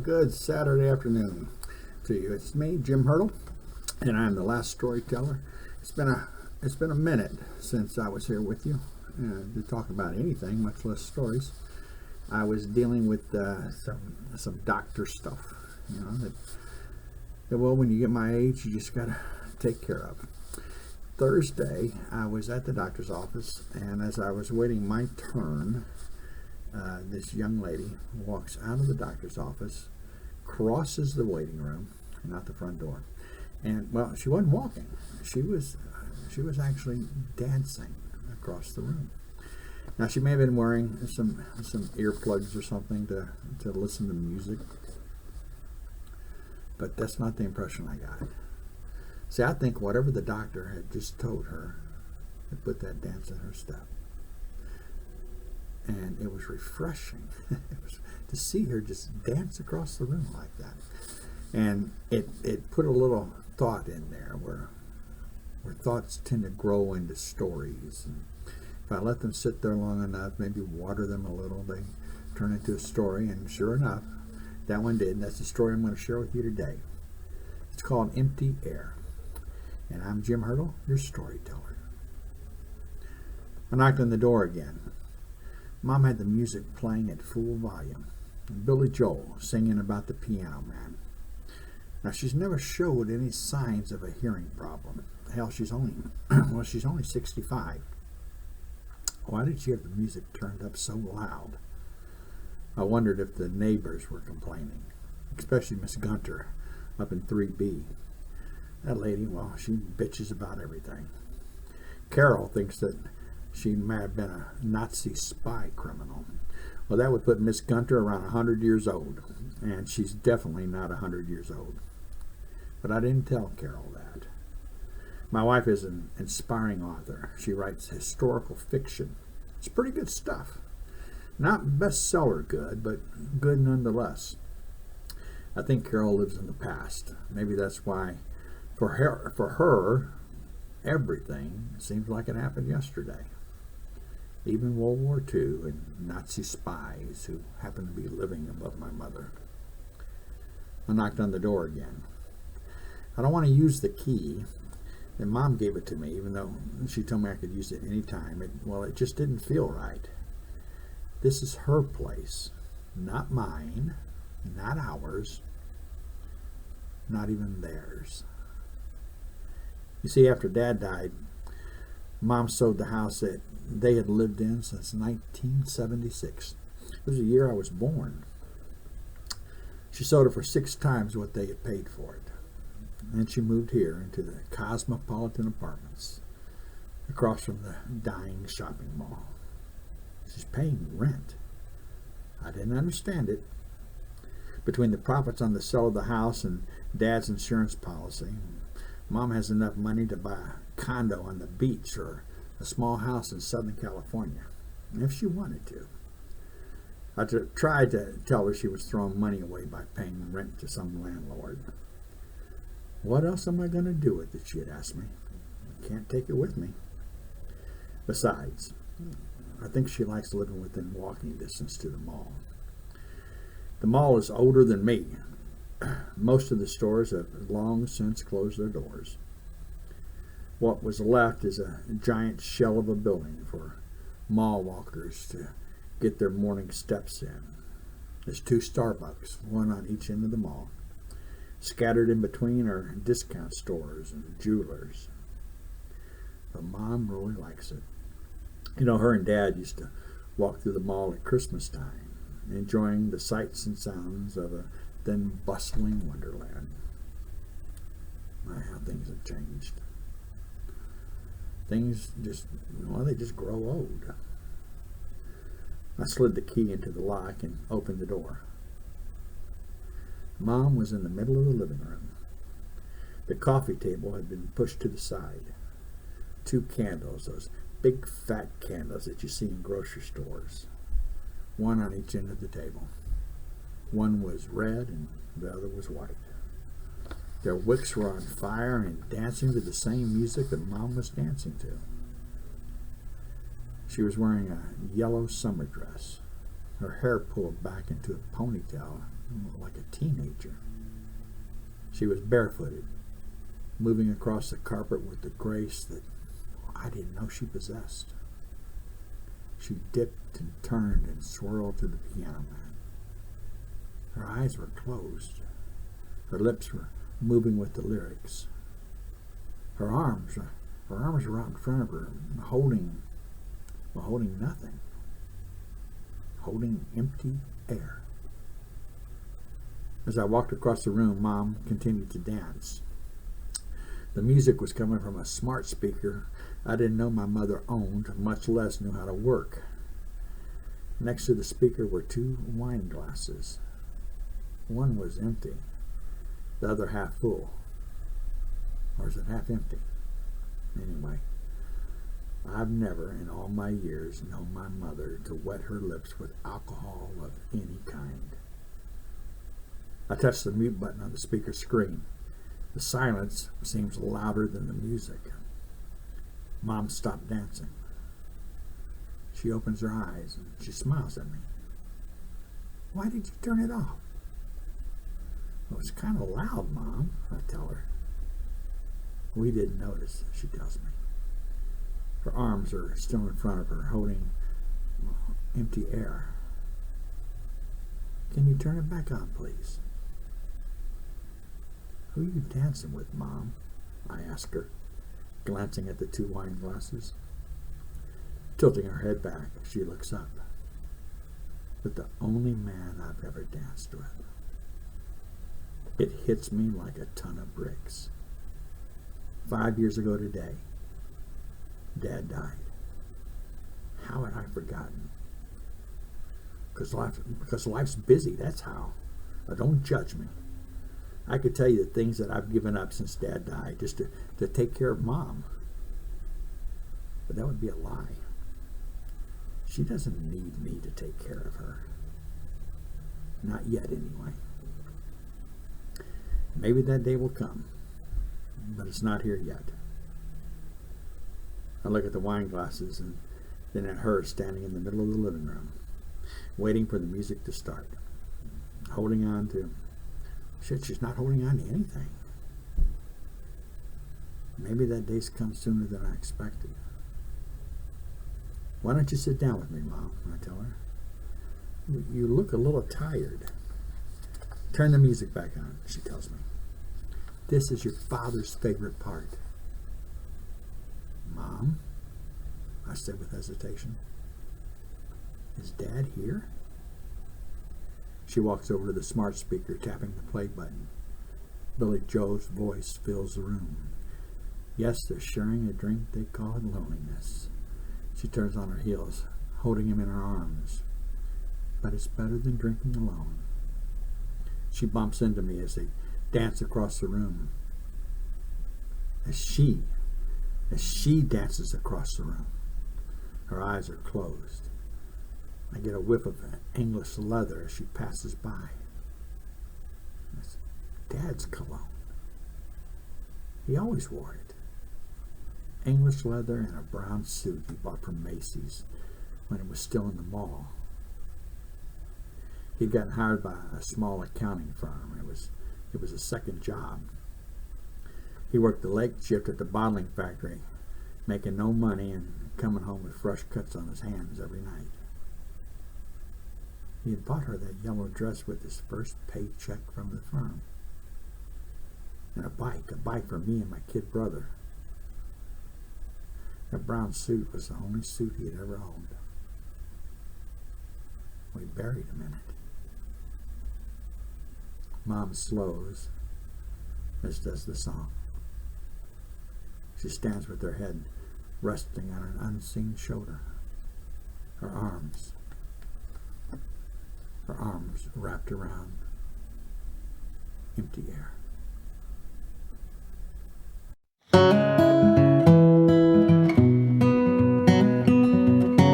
Good Saturday afternoon to you. It's me, Jim Hirtle, and I'm the last storyteller. It's been a minute since I was here with you to talk about anything, much less stories. I was dealing with some doctor stuff, that well, when you get my age, you just gotta take care of. Thursday, I was at the doctor's office, and as I was waiting my turn, this young lady walks out of the doctor's office, crosses the waiting room, and out the front door. And well, she wasn't walking; she was actually dancing across the room. Now, she may have been wearing some earplugs or something to listen to music, but that's not the impression I got. See, I think whatever the doctor had just told her had put that dance in her step. And it was refreshing to see her just dance across the room like that. And it put a little thought in there where thoughts tend to grow into stories. And if I let them sit there long enough, maybe water them a little, they turn into a story. And sure enough, that one did. And that's the story I'm going to share with you today. It's called Empty Air. And I'm Jim Hirtle, your storyteller. I knocked on the door again. Mom had the music playing at full volume, and Billy Joel singing about the piano man. Now, she's never showed any signs of a hearing problem. Hell, she's only 65. Why did she have the music turned up so loud? I wondered if the neighbors were complaining, especially Miss Gunter up in 3B. That lady, well, she bitches about everything. Carol thinks that she may have been a Nazi spy criminal. Well, that would put Miss Gunter around 100 years old, and she's definitely not 100 years old. But I didn't tell Carol that. My wife is an inspiring author. She writes historical fiction. It's pretty good stuff. Not bestseller good, but good nonetheless. I think Carol lives in the past. Maybe that's why, for her, everything seems like it happened yesterday. Even World War II and Nazi spies who happened to be living above my mother. I knocked on the door again. I don't want to use the key. And Mom gave it to me, even though she told me I could use it any time. It just didn't feel right. This is her place, not mine, not ours, not even theirs. You see, after Dad died, Mom sold the house that they had lived in since 1976. It was the year I was born. She sold it for 6 times what they had paid for it. And then she moved here into the Cosmopolitan Apartments across from the dying shopping mall. She's paying rent. I didn't understand it. Between the profits on the sale of the house and Dad's insurance policy, Mom has enough money to buy a condo on the beach or a small house in Southern California, if she wanted to. I tried to tell her she was throwing money away by paying rent to some landlord. What else am I going to do with it, she had asked me. I can't take it with me. Besides, I think she likes living within walking distance to the mall. The mall is older than me. Most of the stores have long since closed their doors. What was left is a giant shell of a building for mall walkers to get their morning steps in. There's 2 Starbucks, one on each end of the mall. Scattered in between are discount stores and jewelers. But Mom really likes it. Her and Dad used to walk through the mall at Christmas time, enjoying the sights and sounds of a then bustling wonderland. My, how things have changed. Things they just grow old. I slid the key into the lock and opened the door. Mom was in the middle of the living room. The coffee table had been pushed to the side. 2 candles, those big fat candles that you see in grocery stores. One on each end of the table. One was red and the other was white. Their wicks were on fire and dancing to the same music that Mom was dancing to. She was wearing a yellow summer dress, her hair pulled back into a ponytail like a teenager. She was barefooted, moving across the carpet with the grace that I didn't know she possessed. She dipped and turned and swirled to the piano mat. Her eyes were closed. Her lips were moving with the lyrics. Her arms were out in front of her, holding nothing. Holding empty air. As I walked across the room, Mom continued to dance. The music was coming from a smart speaker I didn't know my mother owned, much less knew how to work. Next to the speaker were 2 wine glasses. One was empty, the other half full. Or is it half empty? Anyway, I've never in all my years known my mother to wet her lips with alcohol of any kind. I touched the mute button on the speaker screen. The silence seems louder than the music. Mom stopped dancing. She opens her eyes and she smiles at me. Why did you turn it off? Well, it's kind of loud, Mom, I tell her. We didn't notice, she tells me. Her arms are still in front of her, holding empty air. Can you turn it back on, please? Who are you dancing with, Mom? I ask her, glancing at the 2 wine glasses. Tilting her head back, she looks up. With the only man I've ever danced with. It hits me like a ton of bricks. 5 years ago today, Dad died. How had I forgotten? Because life's busy, that's how. Now, don't judge me. I could tell you the things that I've given up since Dad died just to take care of Mom. But that would be a lie. She doesn't need me to take care of her. Not yet, anyway. Maybe that day will come, but it's not here yet. I look at the wine glasses and then at her standing in the middle of the living room, waiting for the music to start. Holding on to... Shit, she's not holding on to anything. Maybe that day's come sooner than I expected. Why don't you sit down with me, Mom? I tell her. You look a little tired. Turn the music back on, she tells me. This is your father's favorite part. Mom, I said with hesitation. Is Dad here? She walks over to the smart speaker, tapping the play button. Billy Joe's voice fills the room. Yes, they're sharing a drink they call loneliness. She turns on her heels, holding him in her arms. But it's better than drinking alone. She bumps into me as they dance across the room. As she dances across the room. Her eyes are closed. I get a whiff of English leather as she passes by. It's Dad's cologne. He always wore it. English leather and a brown suit he bought from Macy's when it was still in the mall. He'd gotten hired by a small accounting firm. It was a second job. He worked the late shift at the bottling factory, making no money and coming home with fresh cuts on his hands every night. He had bought her that yellow dress with his first paycheck from the firm. And a bike for me and my kid brother. That brown suit was the only suit he had ever owned. We buried him in it. Mom slows, as does the song. She stands with her head resting on an unseen shoulder. Her arms wrapped around empty air.